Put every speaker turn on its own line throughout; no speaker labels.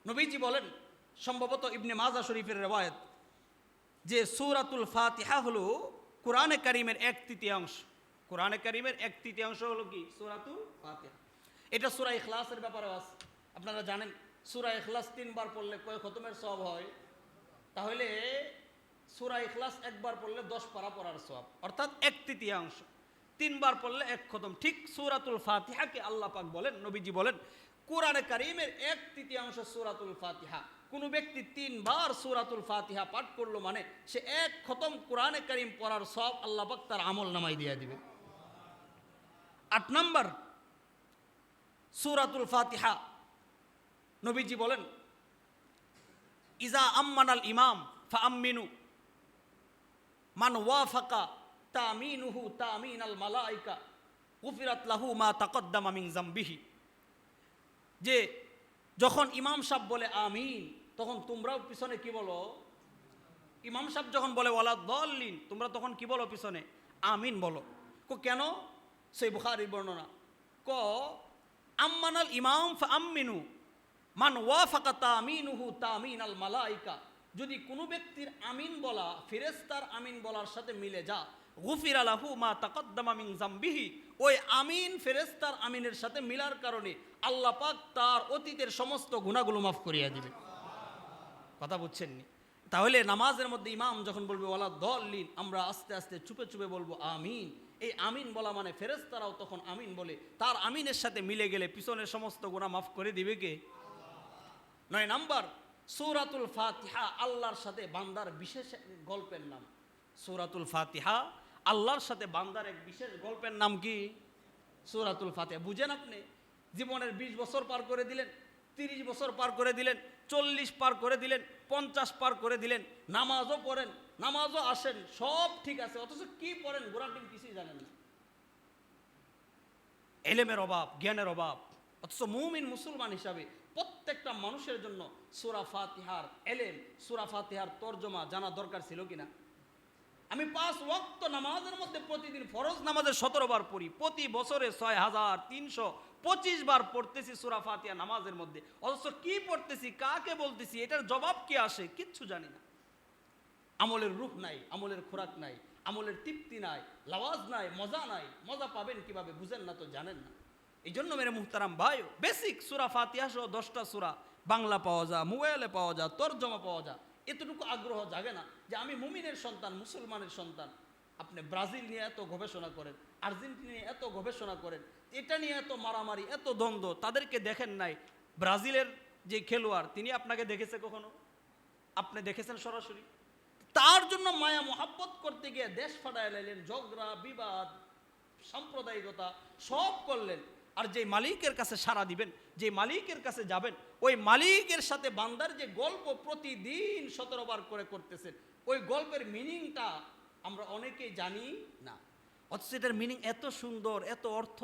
নবীজি বলেন, সম্ভবত ইবনে মাজাহ শরীফের রিওয়ায়াত, যে সূরাতুল ফাতিহা হলো কোরআনে কারীমের 1/3। কোরআনে কারীমের 1/3 হলো কি? সূরাতুল ফাতিহা। এটা সূরা ইখলাসের ব্যাপারেও আছে। আপনারা জানেন সূরা ইখলাস 3 বার পড়লে কয় খতমের সওয়াব হয়? তাহলে সূরা ইখলাস একবার পড়লে 10 পারা পড়ার সওয়াব, অর্থাৎ 1/3। 3 বার পড়লে 1 খতম। ঠিক সূরাতুল ফাতিহাকে আল্লাহ পাক বলেন, নবীজি বলেন, কোরআনে কারীমের 1/3 সূরাতুল ফাতিহা। কোন ব্যক্তি 3 বার সূরাতুল ফাতিহা পাঠ করলো মানে সে 1 খতম কোরআনে কারীম পড়ার সওয়াব আল্লাহ পাক তার আমল নামায় দিয়ে দিবে। 8 নাম্বার, সূরাতুল ফাতিহা নবীজি বলেন, ইজা আম্মানাল ইমাম ফাআম্মিনু মান ওয়াফাকা তামিনুহু তামিনাল মালাইকা গুফিরাত লাহু মা তাকদ্দামা মিন যামবিহি। যে যখন ইমাম সাহেব বলে আমিন, তখন তোমরাও পিছনে কি বলো? ইমাম সাহেব যখন বলে ওয়ালা দাল্লিন, তোমরা তখন কি বলো? পিছনে আমিন বলো। কেন? সেই বুখারীর বর্ণনা। আম্মানাল ইমাম ফাআম্মিনু মান ওয়াফাকা তামিনুহু তামিনাল মালাইকা। যদি কোনো ব্যক্তির আমিন বলা ফেরেশতার আমিন বলার সাথে মিলে যা, গুফিরা লাহু মা তাকদ্দামা মিন যামবিহি, ওই আমিন ফেরেশতার আমিনের সাথে মিলার কারণে আল্লাহ পাক তার অতীতের সমস্ত গুনাহগুলো মাফ করিয়া দিবে। কথা বুঝছেননি? তাহলে নামাজের মধ্যে ইমাম যখন বলবে ওয়ালা দাল্লিন, আমরা আস্তে আস্তে চুপে চুপে বলবো আমিন। এই আমিন বলা মানে ফেরেশতারাও তখন আমিন বলে তার আমিনের সাথে মিলে গেলে পিছনের সমস্ত গুনাহ মাফ করে দিবে কে? 9 নাম্বার, সূরাতুল ফাতিহা আল্লাহর সাথে বান্দার বিশেষ গল্পের নাম। সূরাতুল ফাতিহা আল্লাহর সাথে বান্দার এক বিশেষ গল্পের নাম কি? সূরাতুল ফাতিহা। বুঝেন আপনি? জীবনের 20 বছর পার করে দিলেন, 30 বছর পার করে দিলেন, 40 পার করে দিলেন, 50 পার করে দিলেন, নামাজও পড়েন, নামাজও আসেন, সব ঠিক আছে, অথচ কি পড়েন গোড়াটিন কিছুই জানেন না। এলেমের অভাব, জ্ঞানের অভাব। অথচ মুমিন মুসলমান হিসাবে প্রত্যেকটা মানুষের জন্য সূরা ফাতিহার এলেম, সূরা ফাতিহার তর্জমা জানা দরকার ছিল কিনা? আমি 5 ওয়াক্ত নামাজের মধ্যে প্রতিদিন ফরজ নামাজে 17 বার পড়ি, প্রতি বছরে 6325 বার পড়তেছি সূরা ফাতিহা নামাজের মধ্যে, অথচ কি পড়তেছি, কাকে বলতেছি, এটার জবাব কি আসে কিচ্ছু জানি না। আমলের রূহ নাই, আমলের খোরাক নাই, আমলের তৃপ্তি নাই, লাওয়াজ নাই, মজা নাই। মজা পাবেন কিভাবে? বুঝেন না তো, জানেন না। এই জন্য মেরে মুহতারাম ভাই, বেসিক সূরা ফাতিহা সহ 10টা সূরা বাংলা পাওয়া যায়, মোবাইলে পাওয়া যায়, তর্জমা পাওয়া যায়। এতটুকু আগ্রহ জাগে না যে আমি মুমিনের সন্তান, মুসলমানের সন্তান। আপনি ব্রাজিল নিয়ে এত গবেষণা করেন, আর্জেন্টিনা নিয়ে এত গবেষণা করেন, এটা নিয়ে এত মারামারি, এত দ্বন্দ্ব, তাদেরকে দেখেন নাই? ব্রাজিলের যে খেলোয়াড়, তিনি আপনাকে দেখেছে কখনো? আপনি দেখেছেন সরাসরি? তার জন্য মায়া মোহাব্বত করতে গিয়ে দেশ ফাটায় লাইলেন, ঝগড়া বিবাদ সাম্প্রদায়িকতা সব করলেন। আর যে মালিকের কাছে সাড়া দিবেন, যে মালিকের কাছে যাবেন, ওই মালিকের সাথে বান্দার যে গল্প প্রতিদিন 17 বার করে করতেছেন, ওই গল্পের মিনিংটা আমরা অনেকেই জানি না। অথচ এটার মিনিং এত সুন্দর, এত অর্থ,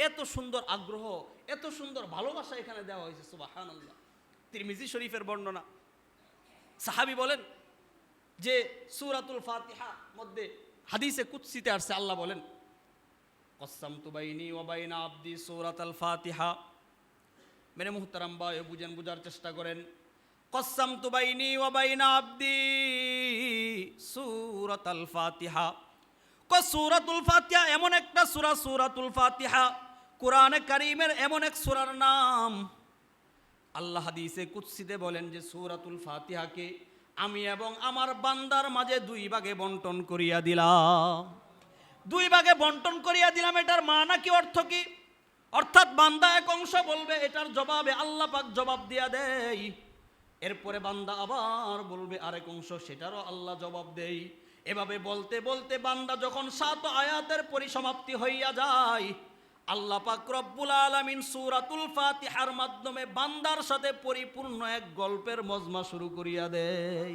এত সুন্দর আগ্রহ, এত সুন্দর ভালোবাসা এখানে দেওয়া হয়েছে। সুবহানাল্লাহ। তিরমিজি শরীফের বর্ণনা, সাহাবী বলেন যে সূরাতুল ফাতিহা মধ্যে হাদিসে কুদসিতে আসছে, আল্লাহ বলেন, কসসামতু বাইনি ওয়া বাইনা আবদি সূরাতুল ফাতিহা। মেরে মুহতারাম ভাই, বুঝেন, বুঝার চেষ্টা করেন। কসসামতু বাইনি ওয়া বাইনা আবদি সূরাতুল ফাতিহা। সূরাতুল ফাতিহা এমন একটা সূরা, সূরাতুল ফাতিহা কোরআনে কারীমের এমন এক সূরার নাম, আল্লাহ হাদিসে কুদসিতে বলেন যে সূরাতুল ফাতিহাকে আমি এবং আমার বান্দার মাঝে 2 ভাগে বন্টন করিয়া দিলাম। 2 ভাগে বন্টন করিয়া দিলাম, এটার মানে কি, অর্থ কি? অর্থাৎ বান্দা এক অংশ বলবে, এটার জবাবে আল্লাহ পাক জবাব দিয়া দেয়। এরপরে বান্দা আবার বলবে আরেক অংশ, সেটারও আল্লাহ জবাব দেয়। এভাবে বলতে বলতে বান্দা যখন 7 আয়াতের পরিসমাপ্তি হইয়া যায়, আল্লাহ পাক রব্বুল আলামিন সূরাতুল ফাতিহার মাধ্যমে বান্দার সাথে পরিপূর্ণ এক গল্পের মজমা শুরু করিয়া দেয়।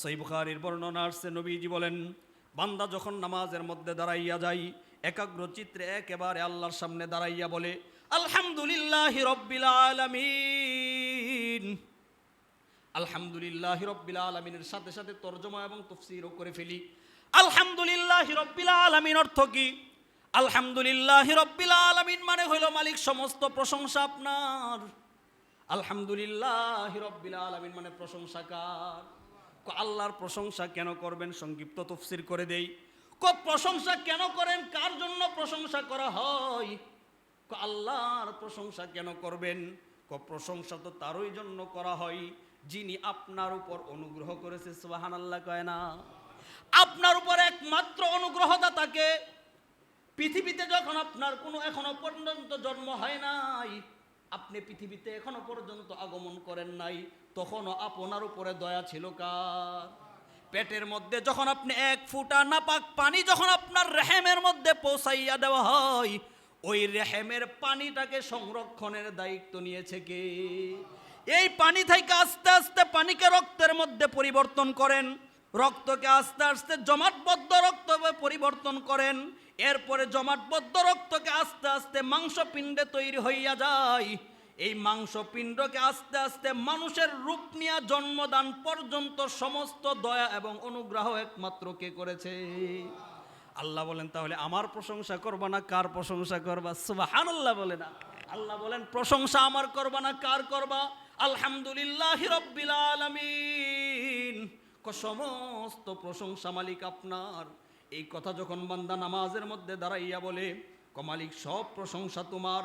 সহিহ বুখারীর বর্ণনা আসছে, নবীজি বলেন, বান্দা যখন নামাজের মধ্যে দাঁড়াইয়া যায়, একাগ্র চিত্রে একেবারে আল্লাহর সামনে দাঁড়াইয়া বলে, আলহামদুলিল্লাহি রাব্বিল আলামিন। আলহামদুলিল্লাহি রাব্বিল আলামিনের সাথে সাথে তরজমা এবং তাফসীরও করে ফেলি। আলহামদুলিল্লাহি রাব্বিল আলামিন অর্থ কি? আলহামদুলিল্লাহি রাব্বিল আলামিন মানে হইল, মালিক সমস্ত প্রশংসা আপনার। আলহামদুলিল্লাহ রাব্বিল আলামিন মানে প্রশংসা কার? আল্লাহর প্রশংসা কেন করবেন? সংক্ষিপ্ত তাফসীর করে দেই। প্রশংসা কেন করেন? কার জন্য প্রশংসা করা হয়? আল্লাহর প্রশংসা কেন করবেন? প্রশংসা তো তারই জন্য করা হয় যিনি আপনার উপর অনুগ্রহ করেছে। সুবহানাল্লাহ কয় না? আপনার উপর একমাত্র অনুগ্রহদাতাকে পৃথিবীতে যখন আপনার কোনো এখনো পর্যন্ত জন্ম হয় নাই, আপনি পৃথিবীতে এখনো পর্যন্ত আগমন করেন নাই, তখনও আপনার উপরে দয়া ছিল কার? পেটের মধ্যে যখন আপনি এক ফোঁটা নাপাক পানি যখন আপনার রেহেমের মধ্যে পৌঁছাইয়া দেওয়া হয়, ওই রেহেমের পানিটাকে সংরক্ষণের দায়িত্ব নিয়েছে কে? এই পানি থেকে আস্তে আস্তে পানিকে রক্তের মধ্যে পরিবর্তন করেন, রক্তকে আস্তে আস্তে জমাটবদ্ধ রক্ত পরিবর্তন করেন, এরপরে জমাটবদ্ধ রক্তকে আস্তে আস্তে মাংসপিণ্ডে তৈরি হইয়া যায়। এই মাংসপিণ্ডকে আস্তে আস্তে মানুষের রূপ নিয়ে জন্মদান পর্যন্ত সমস্ত দয়া এবং অনুগ্রহ একমাত্র কে করেছে? আল্লাহ বলেন তাহলে আমার প্রশংসা করবা না কার প্রশংসা করবা? সুবহানাল্লাহ বলে না। আল্লাহ বলেন প্রশংসা আমার করবা না কার করবা? আলহামদুলিল্লাহ রাব্বিল আলামিন, সমস্ত প্রশংসা মালিক আপনার। এই কথা যখন বান্দা নামাজের মধ্যে দাঁড়াইয়া বলে, মালিক সব প্রশংসা তোমার,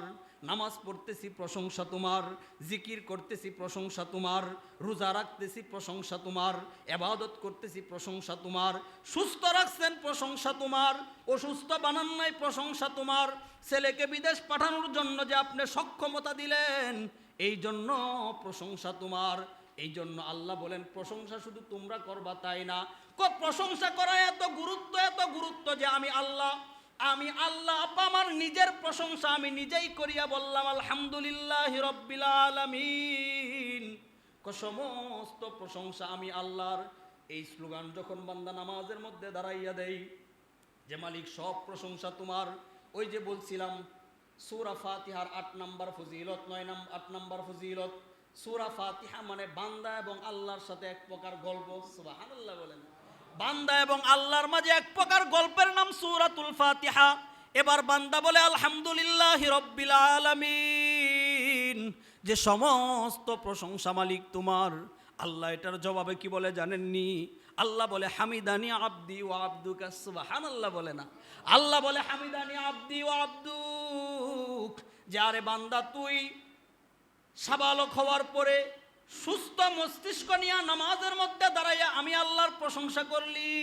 নামাজ পড়তেছি প্রশংসা তোমার, জিকির করতেছি প্রশংসা তোমার, রোজা রাখতেছি প্রশংসা তোমার, ইবাদত করতেছি প্রশংসা তোমার, সুস্থ রাখছেন প্রশংসা তোমার, অসুস্থ বানান নাই প্রশংসা তোমার, ছেলেকে বিদেশ পাঠানোর জন্য যে আপনি সক্ষমতা দিলেন এই জন্য প্রশংসা তোমার। এই জন্য আল্লাহ বলেন প্রশংসা শুধু তোমরা করবা তাই না, প্রশংসা করা এত গুরুত্ব যে আমি আল্লাহ আমার নিজের প্রশংসা আমি নিজেই করিয়া বললাম আলহামদুলিল্লাহি রাব্বিল আলামিন, সমস্ত প্রশংসা আমি আল্লাহর। এই স্লোগান যখন বান্দা নামাজের মধ্যে দাঁড়াইয়া দেই যে মালিক সব প্রশংসা তোমার, ওই যে বলছিলাম সূরা ফাতিহার 8 নম্বর ফজিলত 8 নম্বর ফজিলত, সূরা ফাতিহা মানে বান্দা এবং আল্লাহর সাথে এক প্রকার গল্প। সুবহানাল্লাহ বলেন। বান্দা এবং আল্লাহর মাঝে এক প্রকার গল্পের নাম সূরাতুল ফাতিহা। এবার বান্দা বলে আলহামদুলিল্লাহি রাব্বিল আলামিন, যে সমস্ত প্রশংসা মালিক তোমার। আল্লাহ এটার জবাবে কি বলে জানেননি? আল্লাহ বলে হামিদানি আবদি ওয়া আবদুকা। সুবহানাল্লাহ বলে না? আল্লাহ বলে হামিদানি আবদি ওয়া আবদুক, যে আরে বান্দা তুই সাবালক হওয়ার পরে সুস্থ মস্তিষ্ক নিয়ে নামাজের মধ্যে দাঁড়াইয়া আমি আল্লাহর প্রশংসা করলি,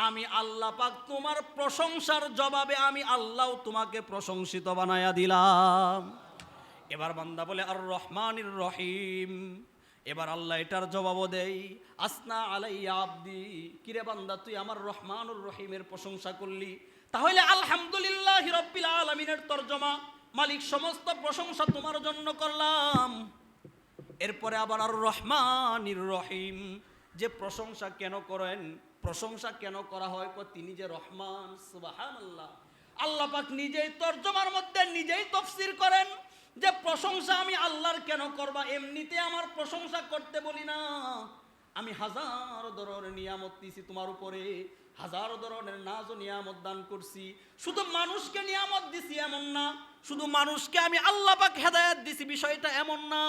আমি আল্লাহ পাক তোমার প্রশংসার জবাবে আমি আল্লাহ তোমাকে প্রশংসিত বানায়া দিলাম। এবার বান্দা বলে আর রহমানির রহিম। এবার আল্লাহ এটার জবাবও দেই আসনা আলাইয়া আবদি, কিরে বান্দা তুই আমার রহমানুর রহিমের প্রশংসা করলি, তাহলে আলহামদুলিল্লাহি রাব্বিল আলামিনের তরজমা মালিক সমস্ত প্রশংসা তোমার জন্য করলাম। এরপরে আবার আর রহমানির রহিম, যে প্রশংসা কেন করেন, প্রশংসা কেন করা হয়, তিনি যে রহমান। সুবহানাল্লাহ। আল্লাহ পাক নিজেই তরজমার মধ্যে নিজেই তাফসীর করেন যে প্রশংসা আমি আল্লাহর কেন করবা, এমনিতে আমার প্রশংসা করতে বলি না, আমি হাজার ধরনের নিয়ামত দিছি তোমার উপরে, হাজার ধরনের নাজ ও নিয়ামত দান করছি। শুধু মানুষকে নিয়ামত দিছি এমন না, শুধু মানুষকে আমি আল্লাহ পাক হেদায়েত দিছি বিষয়টা এমন না।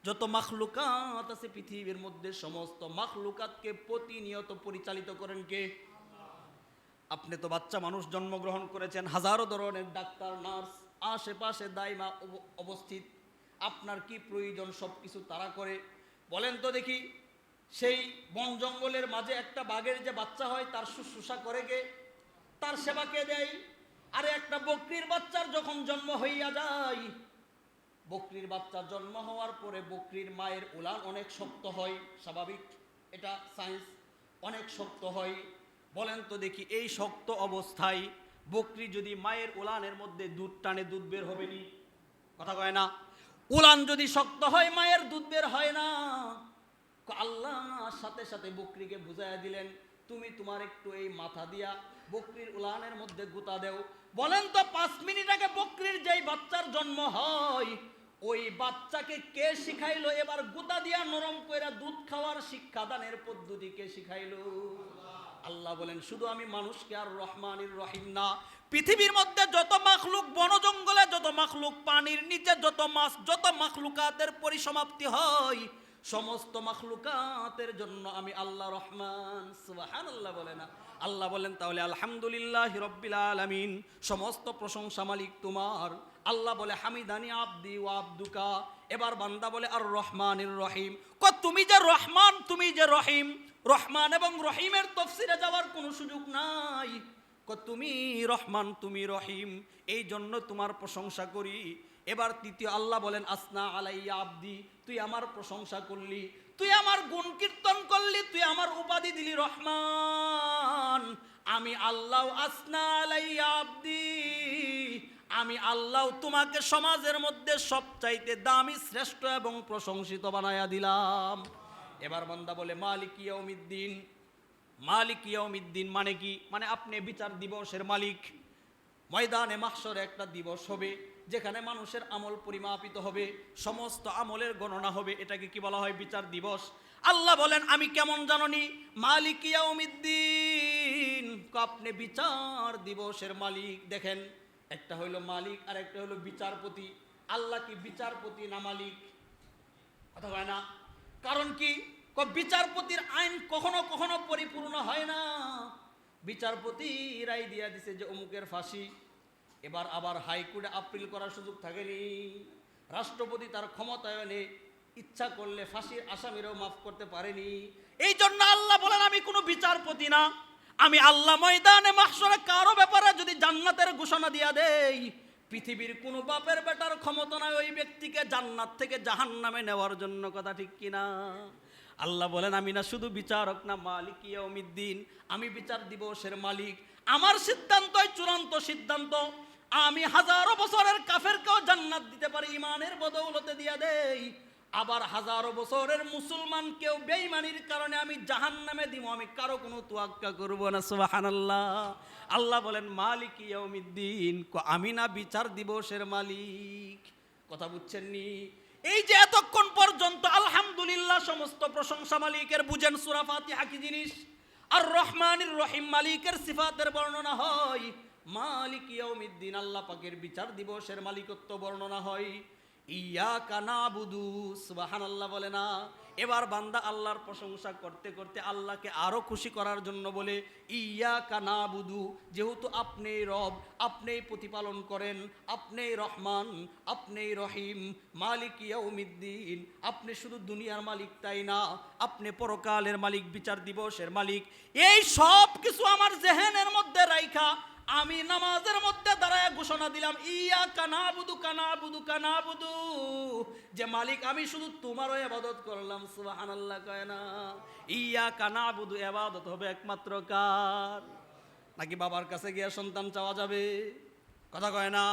যত মাখলুকাত আছে পৃথিবীর মধ্যে সমস্ত মাখলুকাতকে প্রতিনিয়ত পরিচালিত করেন কে? আপনি তো বাচ্চা মানুষ জন্মগ্রহণ করেছেন, হাজারো ধরনের ডাক্তার নার্স আশেপাশে দাইমা অবস্থিত, আপনার কি প্রয়োজন সব কিছু তারা করে। বলেন তো দেখি, সেই বন জঙ্গলের মাঝে একটা বাঘের যে বাচ্চা হয় তার শুশ্রূষা করে কে? তার সেবা কে দেয়? আরে একটা বকরির বাচ্চার যখন জন্ম হইয়া যায়, বকরির বাচ্চা জন্ম হওয়ার পরে বকরির মায়ের উলান অনেক শক্ত হয়, স্বাভাবিক, এটা সায়েন্স, অনেক শক্ত হয়। বলেন তো দেখি, এই শক্ত অবস্থায় বকরি যদি মায়ের উলানের মধ্যে দুধ টানে, দুধ বের হবে নি? কথা কয় না? উলান যদি শক্ত হয় মায়ের দুধ বের হয় না। আল্লাহ সাথে সাথে বকরিকে বুঝাইয়া দিলেন, তুমি তোমার একটু এই মাথা দিয়া বকরির উলানের মধ্যে গুতা দেও। বলেন তো 5 মিনিট আগে বকরির যেই বাচ্চার জন্ম হয়, ওই বাচ্চাকে কে শিখাইলো এবার গুতা দিয়া নরম কইরা দুধ খাওয়ার শিক্ষাদানের পদ্ধতি কে শিখাইলো? আল্লাহ বলেন শুধু আমি মানুষকে আর রহমানির রহিম না, পৃথিবীর মধ্যে যত মাখলুক, বন জঙ্গলে যত মাখলুক, পানির নিচে যত মাছ, যত মাখলুকাতের পরিসমাপ্তি হয়, সমস্ত মাখলুকাতের জন্য আমি আল্লাহ রহমান। সুবহানাল্লাহ বলে না? আল্লাহ বলেন তাহলে আলহামদুলিল্লাহি রাব্বিল আলামিন, সমস্ত প্রশংসা মালিক তোমার। আল্লাহ বলে হামিদানি আব্দি ওয়া আব্দুকা। এবার বান্দা বলে আর রহমানির রহিম। তুমি যে রহমান, তুমি যে রহিম, রহমান এবং রহিমের তাফসীরে যাওয়ার কোনো সুযোগ নাই। তুমি রহমান, তুমি রহিম, এই জন্য তোমার প্রশংসা করি। এবার তৃতীয় আল্লাহ বলেন আসনা আলাইয়া আব্দি, তুই আমার প্রশংসা করলি, তুই আমার গুণ কীর্তন করলি, তুই আমার উপাধি দিলি রহমান। আমি আল্লাহ আসনা আলাইয়া আব্দি, আমি আল্লাহ তোমাকে সমাজের মধ্যে সবচাইতে দামি, শ্রেষ্ঠ এবং প্রশংসিত বানায়া দিলাম। এবার বান্দা বলে মালিক ইয়াউমিদ্দিন। মালিক ইয়াউমিদ্দিন মানে কি? মানে আপনি বিচার দিবসের মালিক। ময়দানে মাহশরে একটা দিবস হবে যেখানে মানুষের আমল পরিমাপিত হবে, সমস্ত আমলের গণনা হবে। এটাকে কি বলা হয়? বিচার দিবস। আল্লাহ বলেন আমি কেমন জাননি? মালিক ইয়াউমিদ্দিন, আপনি বিচার দিবসের মালিক। দেখেন, একটা হইল মালিক আর একটা হইল বিচারপতি। আল্লাহ কি বিচারপতি না মালিক? কথা হয় না? কারণ কি? বিচারপতির আইন কখনো কখনো পরিপূর্ণ হয় না। বিচারপতি রায় দিয়া দিছে যে অমুকের ফাঁসি, এবার আবার হাইকোর্টে আপিল করার সুযোগ থাকেনি। রাষ্ট্রপতি তার ক্ষমতায়নে ইচ্ছা করলে ফাঁসির আসামিরাও মাফ করতে পারেনি। এই জন্য আল্লাহ বলেন আমি কোনো বিচারপতি না, আমি আল্লাহ ময়দানে মাহশরে কারো ব্যাপারে যদি জান্নাতের ঘোষণা দিয়া দেই, পৃথিবীর কোনো বাপের বেটার ক্ষমতা নাই ওই ব্যক্তিকে জান্নাত থেকে জাহান্নামে নেওয়ার জন্য। কথা ঠিক কিনা? আল্লাহ বলেন আমি না শুধু বিচারক না, মালিক ইয়াউমিদ্দিন, আমি বিচার দিবসের মালিক। আমার সিদ্ধান্তই চূড়ান্ত সিদ্ধান্ত। আমি হাজারো বছরের কাফেরকেও জান্নাত দিতে পারি, ইমানের বদৌলতে দিয়া দেই। আবার হাজারো বছরের মুসলমানকেও বেঈমানির কারণে আমি জাহান্নামে দিব। আমি কারো কোনো তোয়াক্কা করব না। সুবহানাল্লাহ। আল্লাহ বলেন মালিক ইয়াউমিদ্দিন, আমি না বিচার দিবসের মালিক। কথা বুঝছেন নি? এই যে এতক্ষণ পর্যন্ত আলহামদুলিল্লাহ সমস্ত প্রশংসা মালিকের, বুঝেন সূরা ফাতিহা কি জিনিস। আর রহমানির রহিম মালিকের সিফাতের বর্ণনা হয়, মালিক ইয়াউমিদ্দিন আল্লাহ পাকের বিচার দিবসের মালিকত্ব বর্ণনা হয়। ইয়াকা নাবুদু, সুবহানাল্লাহ বলে না? এবার বান্দা আল্লাহর প্রশংসা করতে করতে আল্লাহকে আরো খুশি করার জন্য বলে ইয়াকা নাবুদু, যেহেতু আপনি রব, আপনি প্রতিপালন করেন, আপনি রহমান, আপনি রহিম, মালিক ইয়াউমিদ্দিন, আপনি শুধু দুনিয়ার মালিক তাই না, আপনি পরকালের মালিক, বিচার দিবসের মালিক। এই সব কিছু আমার জেহেনের মধ্যে রাইখা আমি নামাজের মধ্যে দাঁড়ায় ঘোষণা দিলাম ইয়াকা নাবুদু কানাবুদু কানাবুদু, যে মালিক আমি শুধু তোমারও ইবাদত করলাম। সুবহানাল্লাহ কয় না? ইয়াকা নাবুদু, ইবাদত হবে একমাত্র কার? নাকি বাবার কাছে গিয়ে সন্তান চাওয়া যাবে? কথা কয় না?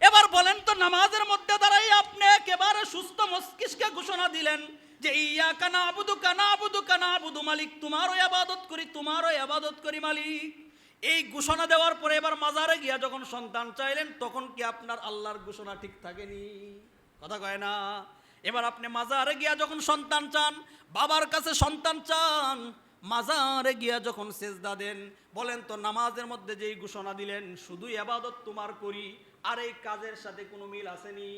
এবার বলেন তো, নামাজের মধ্যে দাঁড়াই আপনি একেবারে সুস্থ মস্তিষ্কে ঘোষণা দিলেন যে ইয়াকা নাবুদু কানাবুদু কানাবুদু, মালিক তোমারও ইবাদত করি, তোমারও ইবাদত করি মালিক। এই ঘোষণা দেওয়ার পরে এবার মাজারে গিয়া যখন সন্তান চাইলেন, তখন কি আপনার আল্লাহর ঘোষণা ঠিক থাকেনি? কথা কয় না? এবার আপনি মাজারে গিয়া যখন সন্তান চান, বাবার কাছে সন্তান চান, মাজারে গিয়া যখন সেজদা দেন, বলেন তো নামাজের মধ্যে যেই ঘোষণা দিলেন শুধু ইবাদত তোমার করি, আর এই কাজের সাথে কোনো মিল আসেনি?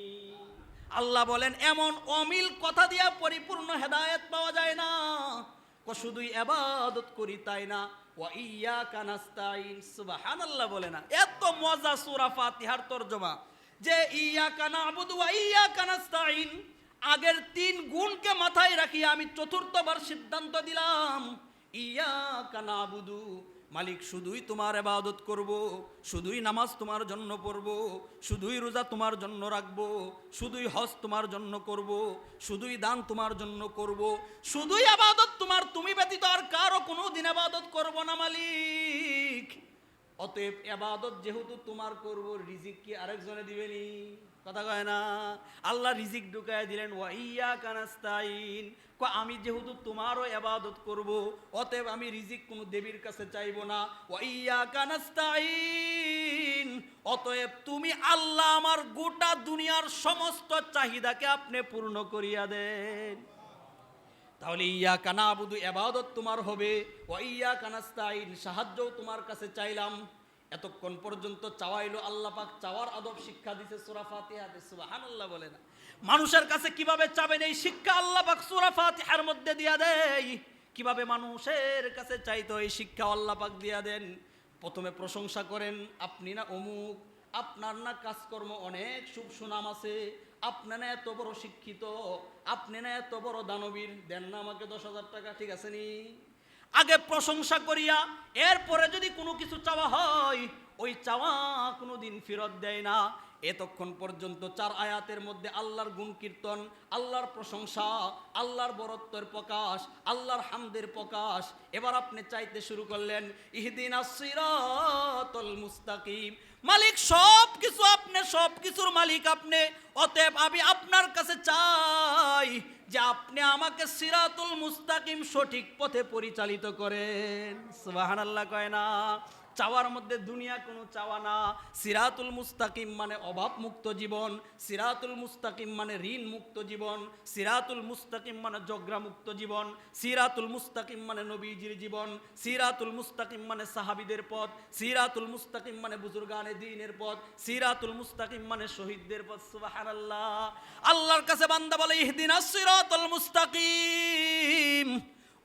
আল্লাহ বলেন এমন অমিল কথা দিয়া পরিপূর্ণ হেদায়েত পাওয়া যায় না। শুধুই ইবাদত করি তাই না, ওয়া ইয়াকা নাস্তাইন। সুবহানাল্লাহ বলে না? এত মজা সূরা ফাতিহার তরজমা যে ইয়াকা নাবুদু ওয়া ইয়াকা নাস্তাইন, আগের তিন গুণকে মাথায় রাখি আমি চতুর্থবার সিদ্ধান্ত দিলাম ইয়াকা নাবুদু, মালিক শুধুই তোমার ইবাদত করব, শুধুই নামাজ তোমার জন্য পড়ব, শুধুই রোজা তোমার জন্য রাখব, শুধুই হজ তোমার জন্য করব, শুধুই দান তোমার জন্য করব, শুধুই ইবাদত তোমার, তুমি ব্যতীত আর কারো কোনো দিন ইবাদত করব না মালিক। অতএব ইবাদত যেহেতু তোমার করব, রিজিক কি আরেকজনে দিবেনি? কথা কয় না? আল্লাহ রিজিক ঢুকায় দিলেন ওয়া ইয়াকা নাস্তাইন। আমি যেহেতু তোমারও ইবাদত করব, অতএব আমি রিজিক কোনো দেবীর কাছে চাইব না। ওয়া ইয়াকা নাস্তাইন, অতএব তুমি আল্লাহ আমার গোটা দুনিয়ার সমস্ত চাহিদাকে আপনি পূর্ণ করিয়া দেন। তাহলে ইয়াকা নাবুদু ইবাদত তোমার হবে, ওয়া ইয়াকা নাস্তাইন সাহায্যও তোমার কাছে চাইলাম। এতক্ষণ পর্যন্ত চাওয়াইলো, আল্লাহ পাক চাওয়ার আদব শিক্ষা দিতে সূরা ফাতিহাতে, সুবহানাল্লাহ বলে না। মানুষের কাছে কিভাবে চাবেন এই শিক্ষা আল্লাহ পাক সূরা ফাতিহার মধ্যে দিয়া দেয়। কিভাবে মানুষের কাছে চাইতো এই শিক্ষা আল্লাহ পাক দিয়া দেন। প্রথমে প্রশংসা করেন, আপনি না অমুক, আপনার না কাজকর্ম অনেক শুভ সুনাম আছে, আপনি না এত বড় শিক্ষিত, আপনি না এত বড় দানবীর, দেন না আমাকে 10,000 টাকা, ঠিক আছে নি? আগে প্রশংসা করিয়া এরপরে যদি কোনো কিছু চাওয়া হয়, ওই চাওয়া কোনোদিন ফেরত দেয় না। এতক্ষণ পর্যন্ত 4 আয়াতের মধ্যে আল্লাহর গুণ কীর্তন, আল্লাহর প্রশংসা, আল্লাহর বরত্বের প্রকাশ, আল্লাহর হামদের প্রকাশ। এবার আপনি চাইতে শুরু করলেন ইহদিনাস সিরাতাল মুস্তাকিম। মালিক সব কিছু আপনি, সব কিছুর মালিক আপনি, অতএব আমি আপনার কাছে চাই যে আপনি আমাকে সিরাতুল মুস্তাকিম সঠিক পথে পরিচালিত করেন। সুবহানাল্লাহ কয় না? চাওয়ার মধ্যে দুনিয়া কোনো চাওয়া না। সিরাতুল মুস্তাকিম মানে অভাব মুক্ত জীবন, সিরাতুল মুস্তাকিম মানে ঋণ মুক্ত জীবন, সিরাতুল মুস্তাকিম মানে ঝগড়া মুক্ত জীবন, সিরাতুল মুস্তাকিম মানে নবীজির জীবন, সিরাতুল মুস্তাকিম মানে সাহাবীদের পথ, সিরাতুল মুস্তাকিম মানে বুজুর্গানে দ্বীনের পথ, সিরাতুল মুস্তাকিম মানে শহীদদের পথ। সুবহানাল্লাহ। আল্লাহর কাছে বান্দা বলে ইহদিনাস সিরাতাল মুস্তাকিম।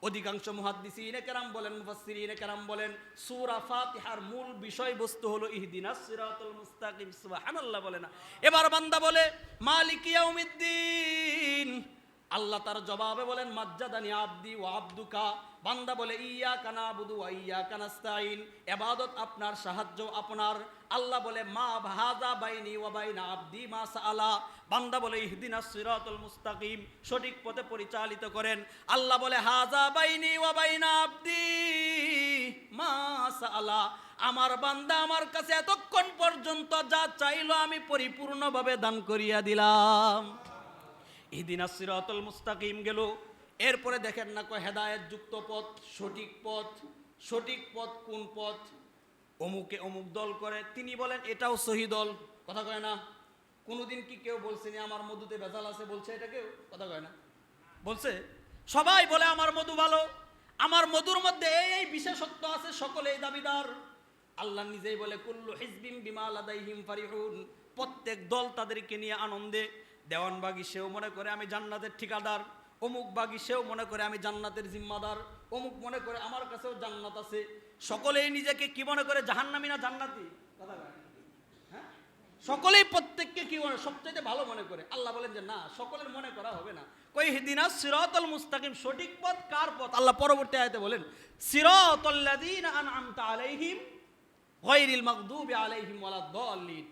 অধিকাংশ মুহাদ্দিসিনে কেরাম বলেন, মুফাসসিরিনে কেরাম বলেন, সূরা ফাতিহার মূল বিষয়বস্তু হলো ইহদিনাস সিরাতাল মুস্তাকিম। সুবহানাল্লাহ বলে না? এবার বান্দা বলে মালিকি ইয়াউমিদ্দিন। আল্লাহ তার জবাবে বলেন মাজ্জাদানি আবদি ওয়া আবদুকা। বান্দা বলে ইয়্যাকা না'বুদু ওয়া ইয়্যাকা নাস্তাঈন, ইবাদত আপনার, সাহায্য আপনার। আল্লাহ বলে মা হাযা বাইনি ওয়া বাইনা আবদি মা সাআলা। বান্দা বলে ইহদিনাস সিরাতাল মুস্তাকিম, সঠিক পথে পরিচালিত করেন। আল্লাহ বলে হাযা বাইনি ওয়া বাইনা আবদি মা সাআলা। আমার বান্দা আমার কাছে এতক্ষণ পর্যন্ত যা চাইলো আমি পরিপূর্ণভাবে দান করিয়া দিলাম। ইহদিনাস সিরাতাল মুস্তাকিম গেল। এরপরে দেখেন না কয় হেদায়েত যুক্ত পথ, সঠিক পথ। সঠিক পথ কোন পথ? অমুকে অমুক দল করে, তিনি বলেন এটাও সহি দল, কথা কয় না? কোনোদিন কি কেউ বলছে না আমার মধুতে ভেজাল আছে? বলছে এটা কেউ? কথা কয় না? বলছে? সবাই বলে আমার মধু ভালো, আমার মধুর মধ্যে এই বিশেষত্ব আছে, সকলেই দাবিদার। আল্লাহ নিজেই বলে কুল্লু হিজবিন বিমা লাদাইহিম ফারিহুন। প্রত্যেক দল তাদেরকে নিয়ে আনন্দে। দেওয়ানবাগী সেও মনে করে আমি জান্নাতের ঠিকাদার, অমুক বাগী সেও মনে করে আমি জান্নাতের জিম্মাদার, অমুক মনে করে আমার কাছেও জান্নাত আছে। সকলেই নিজেকে কি মনে করে, জাহান্নামী না জান্নাতি? কথা বলেন। হ্যাঁ, সকলেই প্রত্যেককে কি মনে, সবচেয়ে ভালো মনে করে। আল্লাহ বলেন যে না, সকলের মনে করা হবে না। কই ইহদিনাস সিরাতাল মুস্তাকিম, সঠিক পথ কার পথ? আল্লাহ পরবর্তী আয়াতে বলেন সিরাতাল্লাযীনা আনআমতা আলাইহিম গায়রিল মাগদুবি আলাইহিম ওয়ালাদ-দাল্লিন।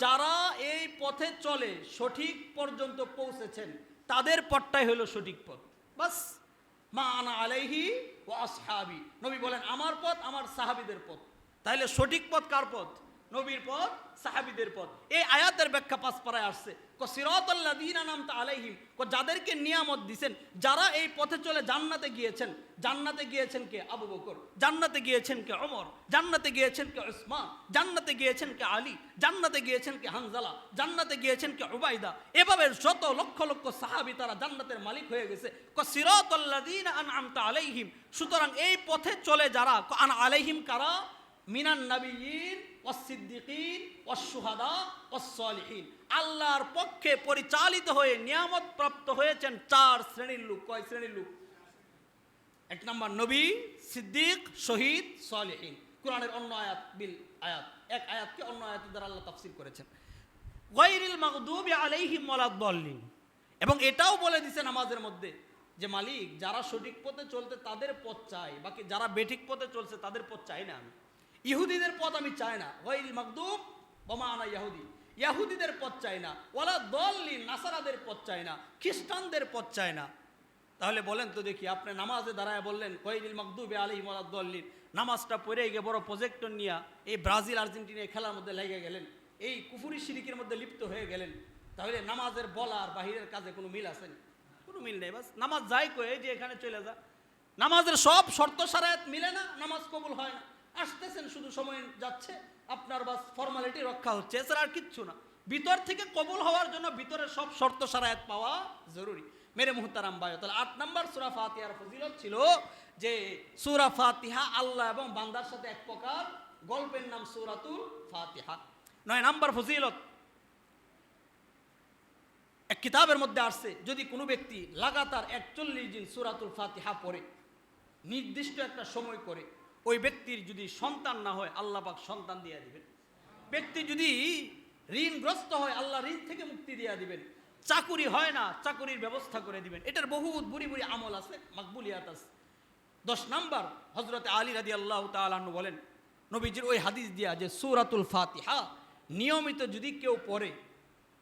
যারা এই পথে চলে, সঠিক পর্যন্ত পৌঁছেছেন, তাদের পথটাই হলো সঠিক পথ। বাস, মা আনা আলাইহি ওয়া আসহাবি। নবী বলেন আমার পথ, আমার সাহাবীদের পথ। তাহলে সঠিক পথ কার পথ? নবীর পথ, সাহাবীদের পথ। এই আয়াতের ব্যাখ্যা 5 পারায় আসছে। সিরাতাল্লাযীনা আনআমতা আলাইহিম, যাদেরকে নিয়ামত দিবেন, যারা এই পথে চলে জান্নাতে গিয়েছেন। জান্নাতে গিয়েছেন কে? আবু বকর। জান্নাতে গিয়েছেন কে? ওমর। জান্নাতে গিয়েছেন কে? উসমান। জান্নাতে গিয়েছেন কে? আলী। জান্নাতে গিয়েছেন কে? হানজালা। জান্নাতে গিয়েছেন কে? উবাইদা। এভাবে যত লক্ষ লক্ষ সাহাবী তারা জান্নাতের মালিক হয়ে গেছে। সিরাতাল্লাযীনা আনআমতা আলাইহিম। সুতরাং এই পথে চলে যারা, আন আলাইহিম কারা? মিনান নাবিয়্যিন ওয়াস সিদ্দিকিন ওয়াস শুহাদা ওয়াস সালিহিন। আল্লাহর পক্ষে পরিচালিত হয়ে নিয়ামত প্রাপ্ত হয়েছেন 4 শ্রেণীর লোক। কয় শ্রেণীর লোক? 1 নম্বর নবী, সিদ্দিক, শহীদ, সালিহিন। কোরআনের অন্য আয়াত বিল আয়াত, এক আয়াতকে অন্য আয়াতের দ্বারা আল্লাহ তাফসীর করেছেন গায়রিল মাগদুবি আলাইহিম ওয়ালাদ-দাল্লিন। এবং এটাও বলে দিয়েছে নামাজের মধ্যে যে মালিক যারা সঠিক পথে চলতে তাদের পথ চাই, বাকি যারা বেঠিক পথে চলছে তাদের পথ চাই না আমি। ইহুদিদের পথ আমি চাই না, গায়রিল মাগদুব ওয়া মা আনা ইয়াহুদি। ইহুদিদের পথ চাই না, ওয়ালাদ-দাল্লিন নাসারাদের পথ চাই না, খ্রিস্টানদের পথ চাই না। তাহলে বলেন তো দেখি, আপনি নামাজে দাঁড়ায় বললেন গায়রিল মাগদুবি আলাইহিম ওয়ালাদ-দাল্লিন, নামাজটা পড়ে গিয়ে বড় প্রজেক্টর নিয়ে এই ব্রাজিল আর্জেন্টিনা খেলার মধ্যে লেগে গেলেন, এই কুফরি শিরিকের মধ্যে লিপ্ত হয়ে গেলেন। তাহলে নামাজের বলা আর বাহিরের কাজে কোনো মিল আছে? কোনো মিল নেই। বাস নামাজ যাই কয়ে যে এখানে চলে যা, নামাজের সব শর্ত শারায়াত মিলে না, নামাজ কবুল হয় না। আসতেছেন শুধু সময় যাচ্ছে, আপনার বাস ফর্মালিটি রক্ষা হচ্ছে, এছাড়া আর কিচ্ছু না। ভিতর থেকে কবুল হওয়ার জন্য ভিতরের সব শর্ত শারায়াত পাওয়া জরুরি। মেরে মুহতারাম ভাই, তাহলে 8 নম্বর সূরা ফাতিহার ফজিলত ছিল যে সূরা ফাতিহা আল্লাহ এবং বান্দার সাথে এক প্রকার গল্পের নাম সূরাতুল ফাতিহা। 9 নাম্বার ফজিলত, এক কিতাবের মধ্যে আসছে যদি কোনো ব্যক্তি লাগাতার 41 দিন সূরাতুল ফাতিহা পড়ে, নির্দিষ্ট একটা সময় করে, ওই ব্যক্তির যদি সন্তান না হয় আল্লাহ পাক সন্তান দিয়ে দিবেন। ব্যক্তি যদি ঋণগ্রস্ত হয় আল্লাহ ঋণ থেকে মুক্তি দিয়ে দিবেন। চাকুরি হয় না, চাকুরির ব্যবস্থা করে দিবেন। এটার বহুত বুড়ি বুড়ি আমল আছে, মাকবুলিয়াত আছে। 10 নাম্বার, হযরতে আলী রাদিয়াল্লাহু তাআলা আনহু বলেন নবীজির ওই হাদিস দিয়া যে সূরাতুল ফাতিহা নিয়মিত যদি কেউ পড়ে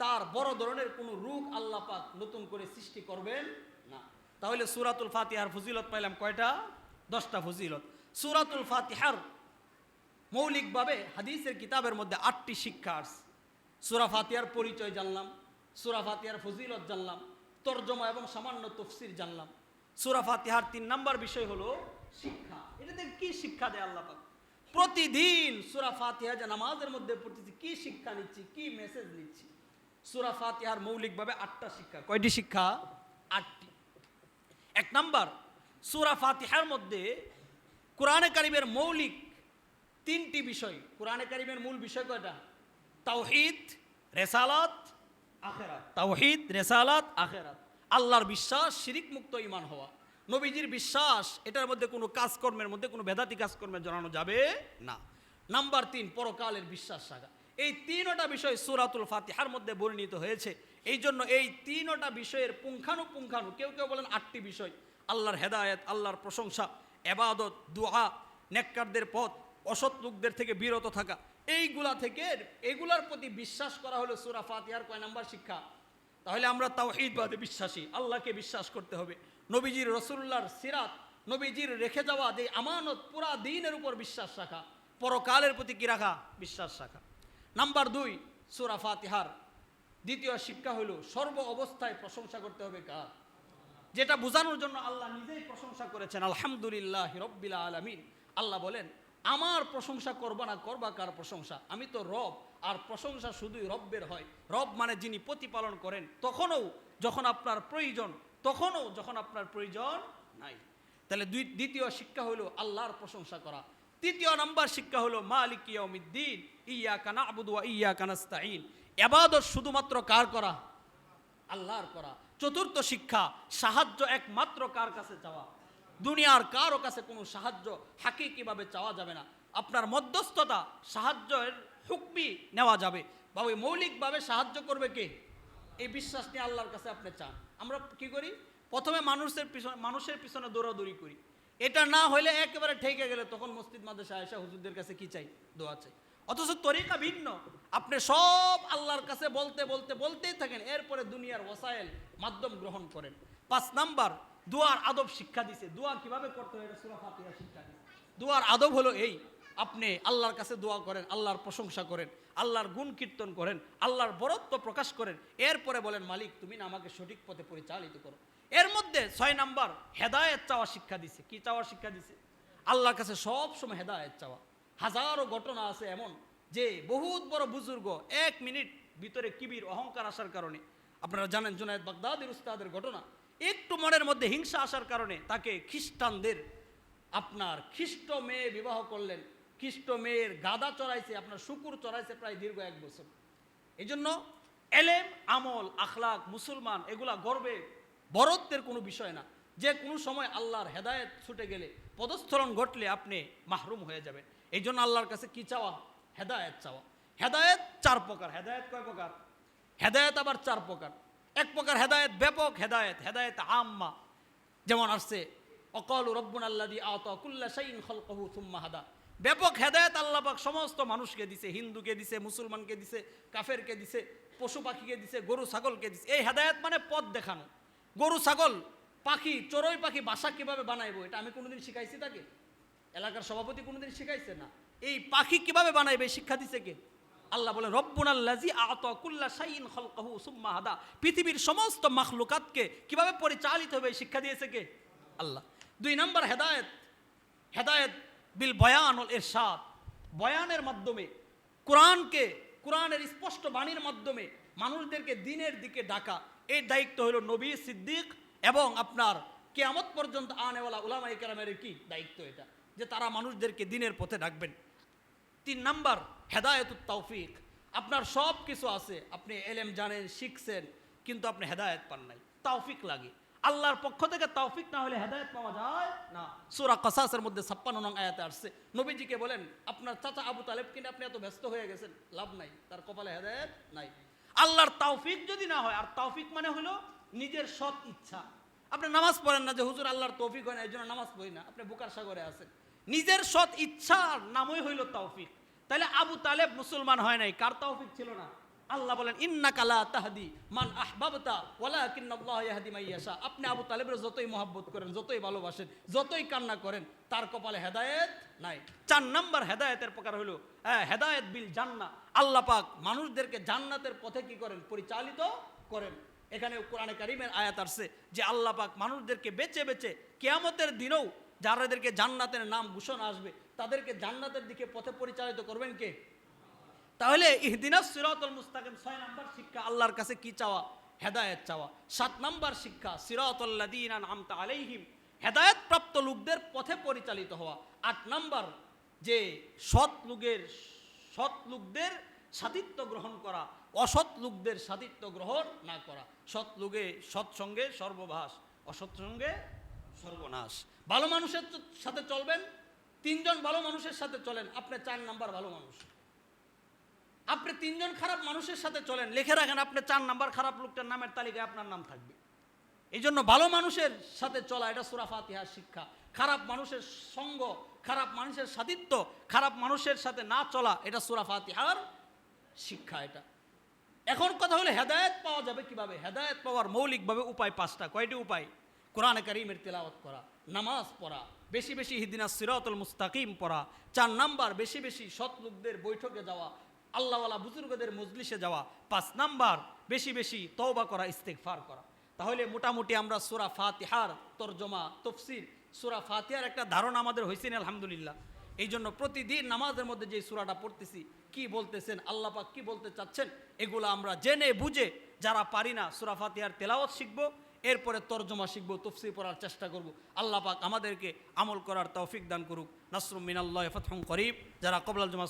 তার বড় ধরনের কোনো রোগ আল্লাহ পাক নতুন করে সৃষ্টি করবেন না। তাহলে সূরাতুল ফাতিহার ফজিলত পাইলাম কয়টা? 10টা ফজিলত। সূরাতুল ফাতিহার মৌলিকভাবে হাদিসের কিতাবের মধ্যে 8টি শিক্ষা আছে। সূরা ফাতিহার পরিচয় জানলাম, সূরা ফাতিহার ফজিলত জানলাম, তরজমা এবং সামান্য তাফসীর জানলাম। সূরা ফাতিহার 3 নাম্বার বিষয় হলো শিক্ষা। এটাতে কি শিক্ষা দেয় আল্লাহ পাক? প্রতিদিন সূরা ফাতিহা যে নামাজের মধ্যে পড়তেছি, কি শিক্ষা নিচ্ছি, কি মেসেজ নিচ্ছি? সূরা ফাতিহার মৌলিকভাবে 8টা শিক্ষা। কয়টি শিক্ষা? 8টি। 1 নাম্বার, সূরা ফাতিহার মধ্যে কোরআনে কারিমের মৌলিক 3টি বিষয়। কোরআনে কারিমের মূল বিষয় কয়টা? তাওহীদ, রিসালাত, আখিরাত। তাওহীদ, রিসালাত, আখিরাত। আল্লাহর বিশ্বাস, শিরিক মুক্ত ঈমান হওয়া, নবীজির বিশ্বাস, এটার মধ্যে কোনো কাজকর্মের মধ্যে কোনো বেদাতি কাজকর্মে জড়ানো যাবে না। নাম্বার 3, পরকালের বিশ্বাস রাখা। এই 3টা বিষয় সূরাতুল ফাতিহার মধ্যে বর্ণিত হয়েছে। এই জন্য এই 3টা বিষয়ের পুঙ্খানু, কেউ কেউ বলেন 8টি বিষয়, আল্লাহর হেদায়েত, আল্লাহর প্রশংসা, ইবাদত, দুআ, নেককারদের পথ, অসৎ লোকদের থেকে বিরত থাকা, এইগুলার প্রতি বিশ্বাস করা হলো সূরা ফাতিহার কয় নাম্বার শিক্ষা? তাহলে আমরা তাওহীদবাদে বিশ্বাসী, আল্লাহকে বিশ্বাস করতে হবে। নবীজির রাসূলুল্লাহর সিরাত, নবীজির রেখে যাওয়া যে আমানত, পুরা দ্বীনের উপর বিশ্বাস রাখা, পরকালের প্রতি কি রাখা? বিশ্বাস রাখা। নাম্বার 2, সূরা ফাতিহার দ্বিতীয় শিক্ষা হলো সর্ব অবস্থায় প্রশংসা করতে হবে কার? যেটা বোঝানোর জন্য আল্লাহ নিজেই প্রশংসা করেছেন, আলহামদুলিল্লাহি রাব্বিল আলামিন। আল্লাহ বলেন আমার প্রশংসা করবা না, করবা কার প্রশংসা? আমি তো রব, আর প্রশংসা শুধুই রব্বের হয়। রব মানে যিনি প্রতিপালন করেন, তখনও যখন আপনার প্রয়োজন, তখনও যখন আপনার প্রয়োজন নাই। তাহলে দ্বিতীয় শিক্ষা হলো আল্লাহর প্রশংসা করা। 3 নাম্বার শিক্ষা হলো মালিক ইয়াউমিদ্দিন, ইয়্যাকা না'বুদু ওয়া ইয়্যাকা নাস্তাঈন। ইবাদত শুধুমাত্র কার করা? আল্লাহর করা। 4র্থ শিক্ষা, সাহায্য একমাত্র কার কাছে চাওয়া? দুনিয়ার কারো কাছে কোনো সাহায্য হাকিকিভাবে চাওয়া যাবে না। আপনার মধ্যস্থতা, সাহায্যের হুকমি নেওয়া যাবে, বা ওই মৌলিকভাবে সাহায্য করবে কে? এই বিশ্বাস নিয়ে আল্লাহর কাছে আপনি চান। আমরা কি করি? প্রথমে মানুষের পিছনে দৌড়াদৌড়ি করি। এটা না হলে একেবারে ঠেকে গেলে তখন মসজিদ মাদ্রাসা আয়েশা হুজুরদের কাছে কি চাই? দোয়া চাই। অথচ তরিকা ভিন্ন। আপনি সব আল্লাহর কাছে বলতেই থাকেন, এরপরে দুনিয়ার ওয়াসাইল মাধ্যম গ্রহণ করেন। 5 নাম্বার, দোয়ার আদব শিক্ষা দিছে। দোয়া কিভাবে করতে হয় এটা সূরা ফাতিহা শিক্ষা দিছে। দোয়ার আদব হলো এই, আপনি আল্লাহর কাছে দোয়া করেন, আল্লাহর প্রশংসা করেন, আল্লাহর গুণ কীর্তন করেন, আল্লাহর বরত্ব প্রকাশ করেন, এরপরে বলেন মালিক তুমি না আমাকে সঠিক পথে পরিচালিত করো। এর মধ্যে 6 নাম্বার, হেদায়েত চাওয়া শিক্ষা দিছে। কি চাওয়ার শিক্ষা দিছে? আল্লাহর কাছে সব সময় হেদায়েত চাওয়া। হাজারো ঘটনা আছে এমন যে বহুত বড় বুজুর্গ 1 মিনিট ভিতরে কিবির, অহংকার আসার কারণে, আপনারা জানেন জুনায়েদ বাগদাদির উস্তাদের ঘটনা, একটু মনের মধ্যে হিংসা আসার কারণে তাকে খ্রিস্টানদের খ্রিস্ট মেয়ে বিবাহ করলেন। খ্রিস্ট মেয়ের গাদা চড়াইছে, আপনার শুকুর চড়াইছে প্রায় দীর্ঘ 1 বছর। এই জন্য এলেম, আমল, আখলাক, মুসলমান এগুলা গর্বে বরত্বের কোনো বিষয় না। যে কোনো সময় আল্লাহর হেদায়েত ছুটে গেলে, পদস্খলন ঘটলে আপনি মাহরুম হয়ে যাবেন। এই জন্য আল্লাহর কাছে কি চাওয়া? হেদায়েত চাওয়া। হেদায়েত 4 প্রকার। হেদায়েত কয় প্রকার? হেদায়েত আবার 4 প্রকার। 1 প্রকার হেদায়েত ব্যাপক হেদায়েত, হেদায়েত আম্মা, যেমন আসছে অকালু রব্বুনাল্লাযী আতা কুল্লা শাইইন খালকাহু সুম্মা হাদা। ব্যাপক হেদায়েত আল্লাহ পাক সমস্ত মানুষকে দিছে, হিন্দুকে দিছে, মুসলমানকে দিছে, কাফেরকে দিছে, পশু পাখিকে দিছে, গরু ছাগলকে দিছে। এই হেদায়েত মানে পথ দেখানো। গরু ছাগল পাখি, চড়ুই পাখি বাসা কিভাবে বানাইবো এটা আমি কোনোদিন শিখাইছি তাকে? এলাকার সভাপতি কোনোদিন শিখাইছে না। এই পাখি কিভাবে বানাইবে শিক্ষা দিছে কে? আল্লাহ বলেন রব্বুনাল্লাযী আতা কুল্লা শাইইন খালকাহু সুম্মা হাদা। পৃথিবীর সমস্ত মাখলুকাতকে কিভাবে পরিচালিত হবে শিক্ষা দিয়েছে কে? আল্লাহ। 2 নাম্বার হেদায়েত, হেদায়েত বিল বয়ান ওয়াল ইরশাদ। বয়ানের মাধ্যমে, কোরআনের স্পষ্ট বাণীর মাধ্যমে মানুষদেরকে দ্বীনের দিকে ডাকা। এই দায়িত্ব হলো নবী, সিদ্দিক এবং আপনার কিয়ামত পর্যন্ত আনেওয়ালা উলামায়ে কেরামের কি দায়িত্ব? এটা যে তারা মানুষদেরকে দ্বীনের পথে ডাকবেন। 3 নাম্বার হেদায়েতুত তৌফিক। আপনার সব কিছু আছে, আপনি এলেম জানেন, শিখছেন, কিন্তু আপনি হেদায়েত পান নাই, তৌফিক লাগে। আল্লাহর পক্ষ থেকে তৌফিক না হলে হেদায়েত পাওয়া যায় না। সূরা কসাসের মধ্যে 56 নং আয়াতে আসছে, নবীজিকে বলেন আপনার চাচা আবু তালেবকে নিয়ে আপনি এত ব্যস্ত হয়ে গেছেন, লাভ নাই, তার কপালে হেদায়েত নাই। আল্লাহর তৌফিক যদি না হয়, আর তৌফিক মানে হলো নিজের সৎ ইচ্ছা। আপনি নামাজ পড়েন না যে হুজুর আল্লাহর তৌফিক হয় না এই জন্য নামাজ পড়ি না, আপনি বুকার সাগরে আছেন। নিজের সৎ ইচ্ছার নামই হইল তৌফিক। তাহলে আবু তালেব মুসলমান হয় নাই, কার তৌফিক ছিল না? আল্লাহ বলেন ইন্নাকা লা তাহদি মান আহবাবতা ওয়ালাকিন্নাল্লাহু ইয়াহদি মান ইয়াশা। আপনি আবু তালেবের যতই মহব্বত করেন, যতই ভালোবাসেন, যতই কান্না করেন, তার কপালে হেদায়েত নাই। 4 নাম্বার হেদায়েতের প্রকার হলো হেদায়েত বিল জান্নাহ। আল্লাহ পাক মানুষদেরকে জান্নাতের পথে কি করেন? পরিচালিত করেন। এখানে কোরআনে কারীমের আয়াত আসছে যে আল্লাহ পাক মানুষদেরকে বেছে বেছে কিয়ামতের দিনেও যাদেরকে জান্নাতের নাম ঘোষণা আসবে তাদেরকে জান্নাতের দিকে পথে পরিচালিত করবেন কে? তাহলে ইহদিনাস সিরাতাল মুস্তাকিম 6 নাম্বার শিক্ষা, আল্লাহর কাছে কি চাওয়া? হেদায়েত চাওয়া। 7 নাম্বার শিক্ষা সিরাতাল লাযিনা আনআমতা আলাইহিম, হেদায়েত প্রাপ্ত লোকদের পথে পরিচালিত হওয়া। 8 নাম্বার যে সৎ লোকদের সাথিত্ব গ্রহণ করা, অসৎ লোকদের সাথিত্ব গ্রহণ না করা। সৎসঙ্গে সর্বভাস, অসৎ সঙ্গে সর্বনাশ। ভালো মানুষের সাথে চলবেন, 3 জন ভালো মানুষের সাথে চলেন, আপনি 4 নাম্বার ভালো মানুষ। আপনি 3 জন খারাপ মানুষের সাথে চলেন, লিখে রাখেন আপনি 4 নাম্বার খারাপ লোকটার নামের তালিকায় আপনার নাম থাকবে। এই জন্য ভালো মানুষের সাথে চলা, এটা সূরা ফাতিহার শিক্ষা। খারাপ মানুষের সঙ্গ, খারাপ মানুষের সাথিত্ব, খারাপ মানুষের সাথে না চলা, এটা সূরা ফাতিহার শিক্ষা। এটা এখন কথা হলো হেদায়েত পাওয়া যাবে কিভাবে? হেদায়েত পাওয়ার মৌলিকভাবে উপায় 5টা। কয়টি উপায়? কোরআনে কারীমের তেলাওয়াত করা, নামাজ পড়া, বেশি বেশি ইহদিনাস সিরাতাল মুস্তাকিম পড়া। 4 নাম্বার বেশি বেশি সৎ লোকদের বৈঠকে যাওয়া, আল্লাহওয়ালা বুজুর্গদের মজলিসে যাওয়া। 5 নাম্বার বেশি বেশি তওবা করা, ইস্তেগফার করা। তাহলে মোটামুটি আমরা সূরা ফাতিহার তরজমা, তাফসীর, সূরা ফাতিহার একটা ধারণা আমাদের হয়েছে আলহামদুলিল্লাহ। এই জন্য প্রতিদিন নামাজের মধ্যে যে সূরাটা পড়তেছি, কি বলতেছেন আল্লাহ পাক, কি বলতে চাচ্ছেন, এগুলো আমরা জেনে বুঝে, যারা পারি না সূরা ফাতিহার তেলাওয়াত শিখবো, এরপরে তরজমা শিখবো, তাফসীর পড়ার চেষ্টা করব। আল্লাহ পাক আমাদেরকে আমল করার তৌফিক দান করুক। নাসরুম মিনাল্লাহি ফাতহুন করিব। যারা কবলাল জুমা